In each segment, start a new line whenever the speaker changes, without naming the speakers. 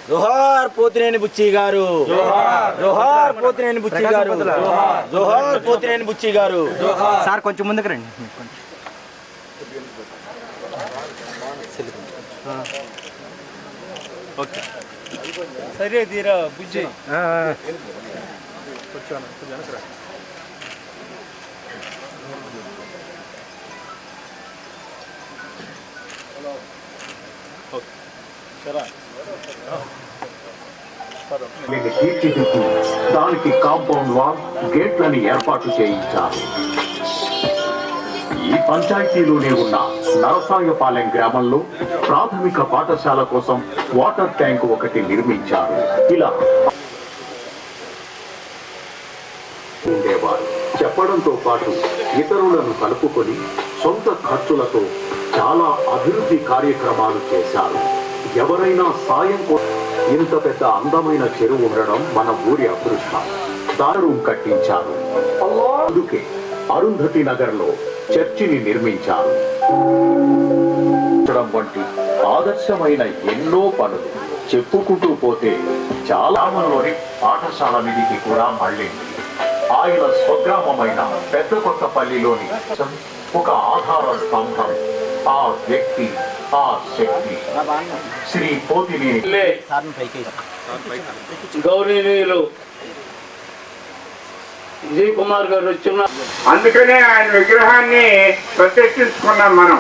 జోహార్ పోతినేని బుచ్చి గారు, జోహార్ పోతినేని బుచ్చి గారు, జోహార్ పోతినేని బుచ్చి గారు.
సార్ కొంచెం ముందుకు రండి.
సరే తీరా బుజ్జి
తీర్చిదిద్ది దానికి కాంపౌండ్ వాల్ గేట్లని ఏర్పాటు చేయించారు. ఈ పంచాయతీలోనే ఉన్న నరసాయపాలెం గ్రామంలో ప్రాథమిక పాఠశాల కోసం వాటర్ ట్యాంక్ ఒకటి నిర్మించారు. ఇలా ఉండేవారు. చెప్పడంతో పాటు ఇతరులను కలుపుకొని సొంత ఖర్చులతో చాలా అభివృద్ధి కార్యక్రమాలు చేశారు. ఎవరైనా సాయం ఇంత పెద్ద అందమైన చెరువు ఉండడం మన ఊరి అదృష్టం. దారుం కట్టించారు. అందుకే అరుంధతి నగర్ లో చర్చిని నిర్మించారు. వంటి ఆదర్శమైన ఎన్నో పనులు చెప్పుకుంటూ పోతే చాలా మందిలోని పాఠశాల నిధికి కూడా మళ్ళింది. ఆయన స్వగ్రామమైన పెద్ద కొత్తపల్లిలోని ఒక ఆధార స్తంభం, ఆ వ్యక్తి, ఆ శక్తి శ్రీ పోతినేని
గౌరీనీయులు విజయ్ కుమార్ గారు వచ్చిన,
అందుకనే ఆయన విగ్రహాన్ని ప్రతిష్ఠించుకున్నాం మనం.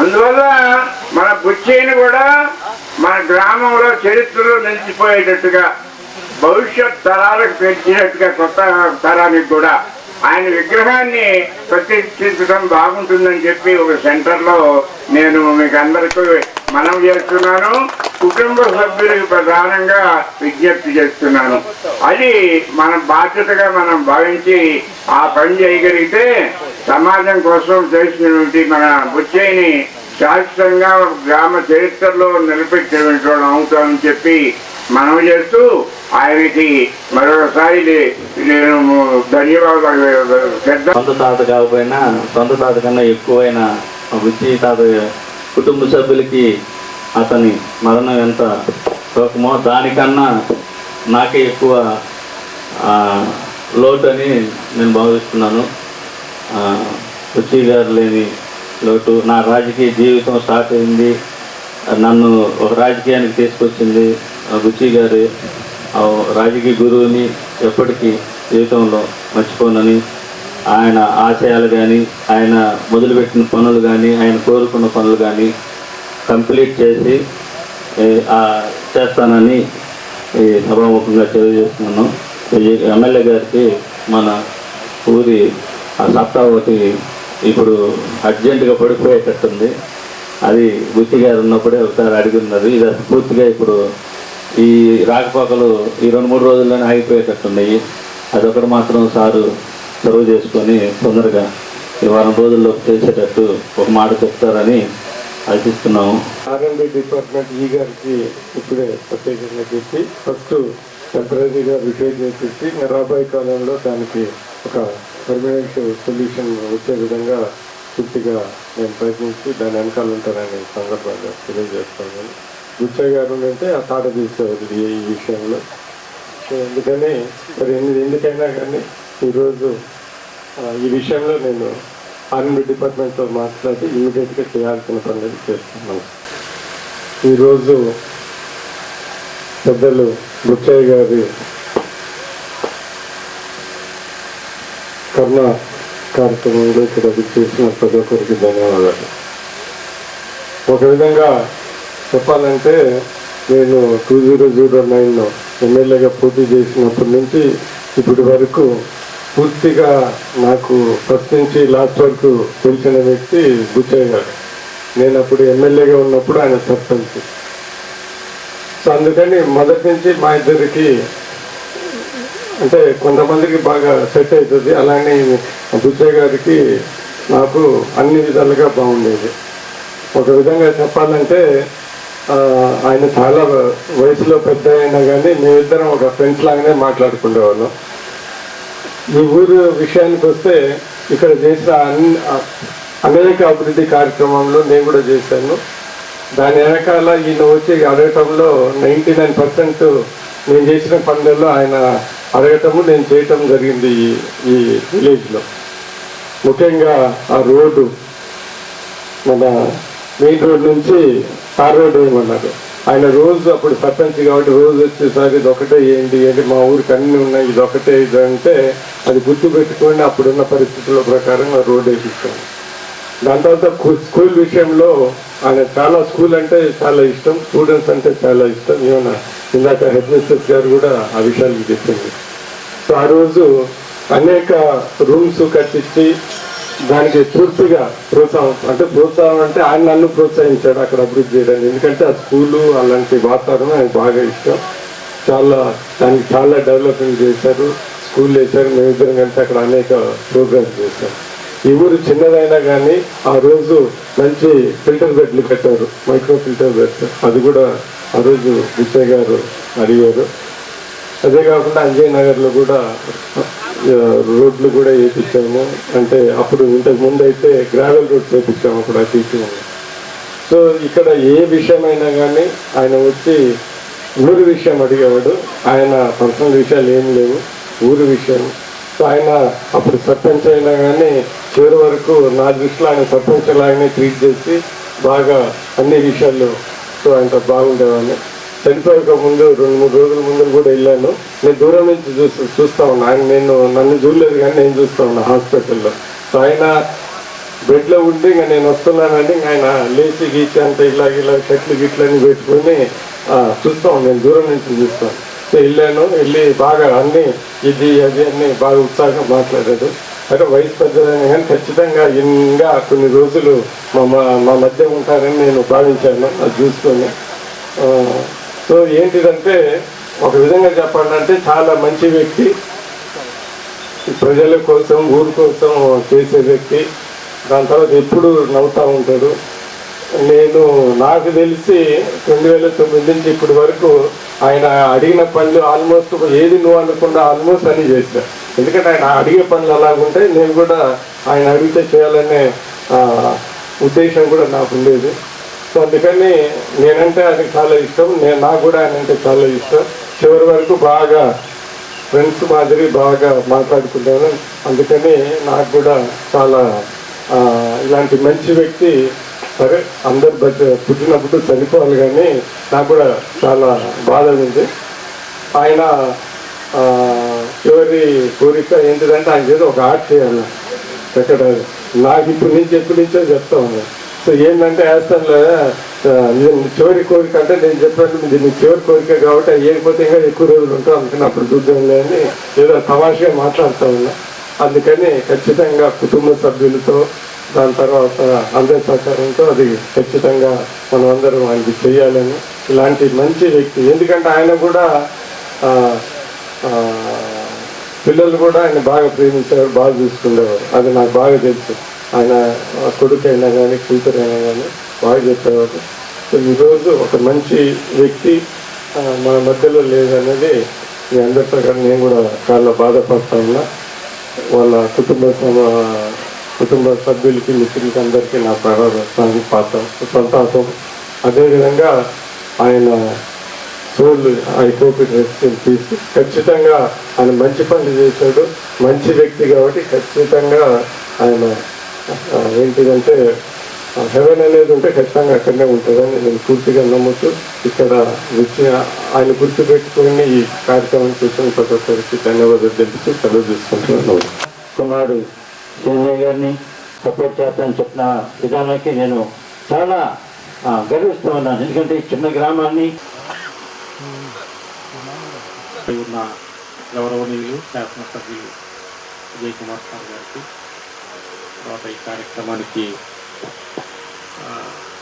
అందువల్ల మన బుచ్చిని కూడా మన గ్రామంలో చరిత్రలో నిలిచిపోయేటట్టుగా, భవిష్యత్ తరాలకు పెంచినట్టుగా కొత్త తరానికి కూడా ఆయన విగ్రహాన్ని ప్రతిష్ఠించడం బాగుంటుందని చెప్పి ఒక సెంటర్లో నేను మీకు అందరికీ మనం చేస్తున్నాను. కుటుంబ సభ్యులకు ప్రధానంగా విజ్ఞప్తి చేస్తున్నాను. అది మన బాధ్యతగా మనం భావించి ఆ పని చేయగలిగితే సమాజం కోసం చేసినటువంటి మన బుచ్చయ్యని శాశ్వతంగా గ్రామ చరిత్రలో నిలబెట్టేటువంటి అవుతామని చెప్పి మనం చేస్తూ ఆయనకి మరొకసారి నేను ధన్యవాదాలు.
సొంత తాత కాకపోయినా సొంత తాత కన్నా ఎక్కువైన బుచ్చి తాత కుటుంబ సభ్యులకి అతని మరణం ఎంత శోకమో దానికన్నా నాకే ఎక్కువ లోటు అని నేను భావిస్తున్నాను. బుచ్చి గారు లేని లోటు. నా రాజకీయ జీవితం స్టార్ట్ అయింది, నన్ను ఒక రాజకీయానికి తీసుకొచ్చింది బుచ్చి గారు. రాజకీయ గురువుని ఎప్పటికీ జీవితంలో మర్చిపోనని, ఆయన ఆశయాలు కానీ, ఆయన మొదలుపెట్టిన పనులు కానీ, ఆయన కోరుకున్న పనులు కానీ కంప్లీట్ చేసి చేస్తానని సభాముఖంగా తెలియజేస్తున్నాను. ఎమ్మెల్యే గారికి మన ఊరి ఆ సత్తా ఒకటి ఇప్పుడు అర్జెంటుగా పడిపోయేటట్టుంది. అది బుచ్చి గారు ఉన్నప్పుడే ఒకసారి అడిగిన్నది. ఇది పూర్తిగా ఇప్పుడు ఈ రాకపోకలు ఈ 2-3 రోజుల్లోనే ఆగిపోయేటట్టున్నాయి. అదొకటి మాత్రం సారు చొరవ చేసుకొని తొందరగా ఈ వారం రోజుల్లో చేసేటట్టు ఒక మాట చెప్తారని ఆశిస్తున్నాము.
ఆర్ఎండ్బి డిపార్ట్మెంట్ ఈ గారికి ఇప్పుడే ప్రత్యేకంగా చెప్పి ఫస్ట్ టెంపరీగా రిపేర్ చేసి రాబోయే కాలంలో దానికి ఒక పర్మనెంట్ సొల్యూషన్ వచ్చే విధంగా పూర్తిగా నేను ప్రయత్నించి దాని వెనకాల ఉంటానని సందర్భంగా తెలియజేస్తాను. బుచ్చయ్య గారు అంటే ఆ తాట తీసేవారు ఈ విషయంలో. అందుకని మరి ఎందుకైనా కానీ ఈరోజు ఈ విషయంలో నేను ఆర్ఎండ్బి డిపార్ట్మెంట్తో మాట్లాడి ఇమీడియట్గా చేయాల్సిన పనులు చేస్తున్నాను. ఈరోజు పెద్దలు బుచ్చయ్య గారి కర్ణ కార్యక్రమంలో ఇక్కడ చేసిన ప్రతి ఒక్కరికి ధన్యవాదాలు. ఒక విధంగా చెప్పాలంటే నేను 2009లో ఎమ్మెల్యేగా పోటీ చేసినప్పటి నుంచి ఇప్పటి వరకు పూర్తిగా నాకు ఫస్ట్ నుంచి లాస్ట్ వరకు తెలిసిన వ్యక్తి బుచ్చయ్య గారు. నేను అప్పుడు ఎమ్మెల్యేగా ఉన్నప్పుడు ఆయన సర్పంచ్. సో అందుకని మొదటి నుంచి మా ఇద్దరికి అంటే కొంతమందికి బాగా సెట్ అవుతుంది. అలానే బుచ్చయ్య గారికి నాకు అన్ని విధాలుగా బాగుండేది. ఒక విధంగా చెప్పాలంటే ఆయన చాలా వయసులో పెద్ద అయినా కానీ మేమిద్దరం ఒక ఫ్రెండ్స్ లాగానే మాట్లాడుకునేవాళ్ళం. ఈ ఊరు విషయానికి వస్తే ఇక్కడ చేసిన అనేక అభివృద్ధి కార్యక్రమంలో నేను కూడా చేశాను. దాని వెనకాల ఈయన వచ్చి అడగటంలో 99% నేను చేసిన పనులలో ఆయన అడగటము నేను చేయటం జరిగింది ఈ విలేజ్లో. ముఖ్యంగా ఆ రోడ్డు, మన మెయిన్ రోడ్ నుంచి తార్ రోడ్డు వేయమన్నారు. ఆయన రోజు అప్పుడు సర్పంచ్ కాబట్టి రోజు వచ్చేసరి ఇది ఒకటే ఏంటి అంటే మా ఊరికి అన్నీ ఉన్నాయి, ఇది ఒకటే ఇది అంటే అది గుర్తు పెట్టుకొని అప్పుడున్న పరిస్థితుల ప్రకారం ఆ రోడ్డు వేపిస్తాను. దాని తర్వాత స్కూల్ విషయంలో ఆయన చాలా స్కూల్ అంటే చాలా ఇష్టం, స్టూడెంట్స్ అంటే చాలా ఇష్టం. ఏమన్నా ఇందాక హెడ్ మిస్టర్స్ గారు కూడా ఆ విషయాలు చెప్పింది. సో ఆ రోజు అనేక రూమ్స్ కట్టించి దానికి పూర్తిగా ప్రోత్సాహం అంటే ఆయన నన్ను ప్రోత్సహించాడు అక్కడ అభివృద్ధి చేయడానికి. ఎందుకంటే ఆ స్కూలు అలాంటి వాతావరణం ఆయనకు బాగా ఇష్టం. దానికి చాలా డెవలప్మెంట్ చేశారు, స్కూల్ వేశారు. మేమిద్దరం కలిసి అక్కడ అనేక ప్రోగ్రామ్స్ చేశారు. ఈ ఊరు చిన్నదైనా కానీ ఆ రోజు మంచి ఫిల్టర్ బెడ్లు కట్టారు, మైక్రో ఫిల్టర్ బెడ్స్. అది కూడా ఆ రోజు బుచ్చయ్య గారు అడిగారు. అదే కాకుండా అంజయ్ నగర్లో కూడా రోడ్లు కూడా వేయించాము. అంటే అప్పుడు ఇంతకు ముందు అయితే గ్రావెల్ రోడ్స్ వేయించాము అప్పుడు అటు. సో ఇక్కడ ఏ విషయమైనా కానీ ఆయన వచ్చి ఊరి విషయం అడిగేవాడు. ఆయన పర్సనల్ విషయాలు ఏం లేవు, ఊరి విషయం. సో ఆయన అప్పుడు సర్పంచ్ అయినా కానీ చివరి వరకు నా దృష్టిలో ఆయన సర్పంచ్ లాగానే ట్రీట్ చేసి బాగా అన్ని విషయాల్లో సో ఆయనతో బాగుండేవాడిని. చనిపోయక ముందు 2-3 రోజుల ముందు కూడా వెళ్ళాను. నేను దూరం నుంచి చూస్తా ఉన్నా. నన్ను చూడలేదు కానీ నేను చూస్తా ఉన్నా హాస్పిటల్లో. సో ఆయన బెడ్లో ఉండి ఇంకా నేను వస్తున్నానంటే ఇంకా ఆయన లేచి గీచి అంతా ఇలా చెట్లు గిట్లని పెట్టుకొని చూస్తాం. నేను దూరం నుంచి చూస్తాను. సో వెళ్ళి బాగా అన్నీ ఇది అది అన్నీ బాగా ఉత్సాహంగా మాట్లాడాడు. అంటే వయసు పెద్దదైనా కానీ ఖచ్చితంగా ఇంకా కొన్ని రోజులు మా మధ్య ఉంటారని నేను భావించాను అది చూసుకొని. సో ఏంటిదంటే ఒక విధంగా చెప్పాలంటే చాలా మంచి వ్యక్తి, ప్రజల కోసం ఊరు కోసం చేసే వ్యక్తి. దాని తర్వాత ఎప్పుడు నవ్వుతూ ఉంటాడు. నాకు తెలిసి 2009 నుంచి ఇప్పటి వరకు ఆయన అడిగిన పనులు ఆల్మోస్ట్ ఏది నువ్వు అనుకుండా ఆల్మోస్ట్ అన్నీ చేశా. ఎందుకంటే ఆయన అడిగే పనులు అలాగుంటే నేను కూడా ఆయన అడిగితే చేయాలనే ఉద్దేశం కూడా నాకు ఉండేది. సో అందుకని నేనంటే ఆయనకు చాలా ఇష్టం, నాకు కూడా ఆయన అంటే చాలా ఇష్టం. చివరి వరకు బాగా ఫ్రెండ్స్ మాదిరి బాగా మాట్లాడుకుంటాను. అందుకని నాకు కూడా చాలా ఇలాంటి మంచి వ్యక్తి. సరే అందరు పుట్టినప్పుడు చనిపోవాలి కానీ నాకు కూడా చాలా బాధ ఉంది. ఆయన చివరి కోరిక ఏంటిదంటే ఆయన చేసి ఒక ఆర్ట్ చేయాలి ఎక్కడ. నాకు ఎప్పటి నుంచో చెప్తా ఉన్నా. సో ఏంటంటే వేస్తానులే చివరి కోరిక అంటే నేను చెప్పాను దీన్ని చివరి కోరిక కాబట్టి వేయకపోతే ఇంకా ఎక్కువ రోజులు ఉంటాం అందుకని అప్పుడు చూద్దాంలే అని ఏదో తమాషగా మాట్లాడుతూ ఉన్నా. అందుకని ఖచ్చితంగా కుటుంబ సభ్యులతో దాని తర్వాత అందరి సహకారంతో అది ఖచ్చితంగా మనం అందరం ఆయనకి చేయాలని. ఇలాంటి మంచి వ్యక్తి. ఎందుకంటే ఆయన కూడా పిల్లలు కూడా ఆయన బాగా ప్రేమించేవారు, బాగా చూసుకునేవారు. అది నాకు బాగా తెలుసు. ఆయన కొడుకు అయినా కానీ కూతురు అయినా కానీ బాగా చెప్పేవారు. సో ఈరోజు ఒక మంచి వ్యక్తి మన మధ్యలో లేదనేది మీ అందరి ప్రకారం నేను కూడా చాలా బాధపడతా ఉన్నా. వాళ్ళ కుటుంబ సభ్యులకి మిత్రులకి అందరికీ నా సంతాపం. అదేవిధంగా ఆయన soul I hope it rest in peace. ఖచ్చితంగా ఆయన మంచి పనులు చేశాడు, మంచి వ్యక్తి కాబట్టి ఖచ్చితంగా ఆయన ఏంటిదంటే హెవెన్ అనేది ఉంటే ఖచ్చితంగా అక్కడనే ఉంటుందని నేను పూర్తిగా నమ్ముతూ ఇక్కడ వచ్చి ఆయన గుర్తుపెట్టుకుని ఈ కార్యక్రమం చూసిన ప్రతి ఒక్కరికి ధన్యవాదాలు తెలుపుతూ సెలవు తీసుకుంటున్నాను.
కుమారుడు శ్రీనయ్య గారిని సపోర్ట్ చేస్తానని చెప్పిన విధానానికి నేను చాలా గర్విస్తూ ఉన్నాను. ఎందుకంటే ఈ చిన్న గ్రామాన్ని ఉన్న గౌరవనీయులు శాసనసభ్యులు విజయ్ కుమార్ సార్ గారికి, తర్వాత ఈ కార్యక్రమానికి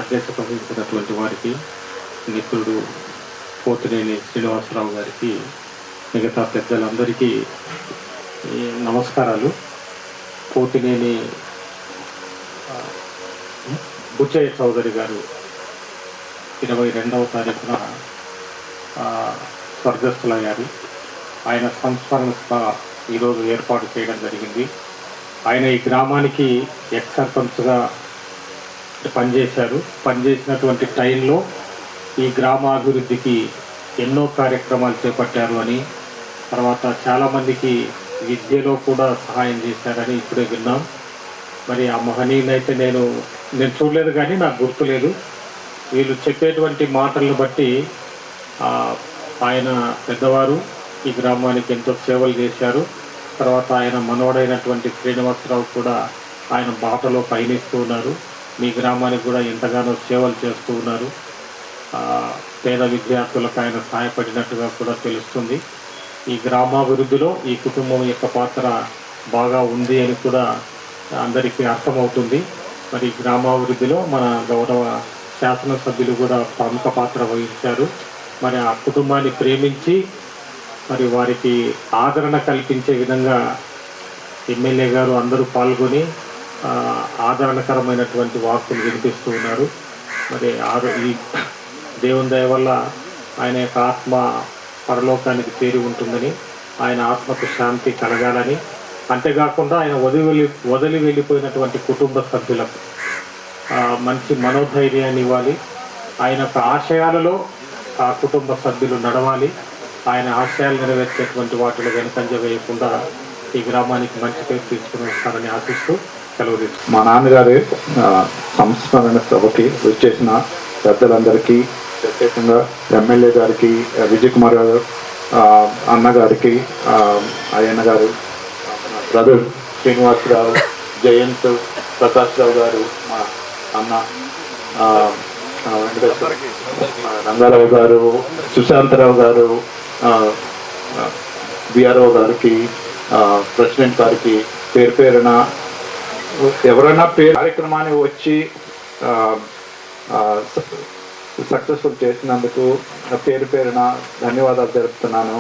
అధ్యక్షత వహించినటువంటి వారికి, మిత్రుడు పోతినేని శ్రీనివాసరావు గారికి, మిగతా పెద్దలందరికీ నమస్కారాలు. పోతినేని బుచ్చయ్య చౌదరి గారు 22వ తారీఖున స్వర్గస్థులయ్యారు. ఆయన సంస్మరణ
ఈరోజు ఏర్పాటు చేయడం జరిగింది. ఆయన ఈ గ్రామానికి ఎక్స్ సర్పంచ్గా పనిచేసినటువంటి టైంలో ఈ గ్రామాభివృద్ధికి ఎన్నో కార్యక్రమాలు చేపట్టారు అని, తర్వాత చాలామందికి విద్యలో కూడా సహాయం చేశారని ఇప్పుడే విన్నాం. మరి ఆ మహనీయునైతే నేను చూడలేదు కానీ నాకు గుర్తులేదు. వీళ్ళు చెప్పేటువంటి మాటలను బట్టి ఆయన పెద్దవారు ఈ గ్రామానికి ఎంతో సేవలు చేశారు. తర్వాత ఆయన మనవడైనటువంటి శ్రీనివాసరావు కూడా ఆయన బాటలో పయనిస్తూ ఉన్నారు. మీ గ్రామానికి కూడా ఎంతగానో సేవలు చేస్తూ ఉన్నారు. పేద విద్యార్థులకు ఆయన సహాయపడినట్టుగా కూడా తెలుస్తుంది. ఈ గ్రామాభివృద్ధిలో ఈ కుటుంబం యొక్క పాత్ర బాగా ఉంది అని కూడా అందరికీ అర్థమవుతుంది. మరి గ్రామాభివృద్ధిలో మన గౌరవ శాసనసభ్యులు కూడా ప్రముఖ పాత్ర వహించారు. మరి ఆ కుటుంబాన్ని ప్రేమించి మరి వారికి ఆదరణ కల్పించే విధంగా ఎమ్మెల్యే గారు అందరూ పాల్గొని ఆదరణకరమైనటువంటి వార్తలు వినిపిస్తూ ఉన్నారు. మరి ఈ దేవుని దయ వల్ల ఆయన యొక్క ఆత్మ పరలోకానికి చేరి ఉంటుందని, ఆయన ఆత్మకు శాంతి కలగాలని, అంతేకాకుండా ఆయన వదిలి వెళ్ళిపోయినటువంటి కుటుంబ సభ్యులకు మంచి మనోధైర్యాన్ని ఇవ్వాలి. ఆయన యొక్క ఆశయాలలో ఆ కుటుంబ సభ్యులు నడవాలి. ఆయన ఆశయాలు నెరవేర్చేటువంటి వాటిలో వెనుకంజ వేయకుండా ఈ గ్రామానికి మంచి పేరు తీసుకుని వస్తారని ఆశిస్తూ సెలవు తీసుకుంటారు.
మా నాన్నగారి సంస్మరణ సభకి వచ్చేసిన పెద్దలందరికీ, ప్రత్యేకంగా ఎమ్మెల్యే గారికి, విజయ్ కుమార్ గారు అన్నగారికి, అయ్యన్న గారు, బ్రదర్ శ్రీనివాసరావు, జయంత్, ప్రకాష్ రావు గారు, మా అన్న రంగారావు గారు, సుశాంతరావు గారు, బిఆర్ఓ గారికి, ప్రెసిడెంట్ గారికి పేరు పేరున ఎవరైనా కార్యక్రమాన్ని వచ్చి సక్సెస్ఫుల్ చేసినందుకు పేరు పేరున ధన్యవాదాలు తెలుపుతున్నాను.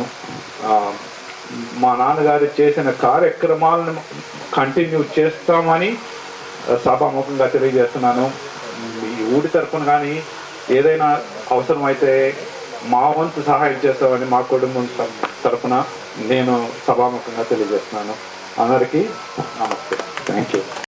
మా నాన్నగారు చేసిన కార్యక్రమాలను కంటిన్యూ చేస్తామని సభాముఖంగా తెలియజేస్తున్నాను. ఈ ఊరి తరఫున కానీ ఏదైనా అవసరమైతే మా వంతు సహాయం చేస్తామని మా కుటుంబం తరఫున నేను సభాముఖంగా తెలియజేస్తున్నాను. అందరికీ నమస్తే. Thank you.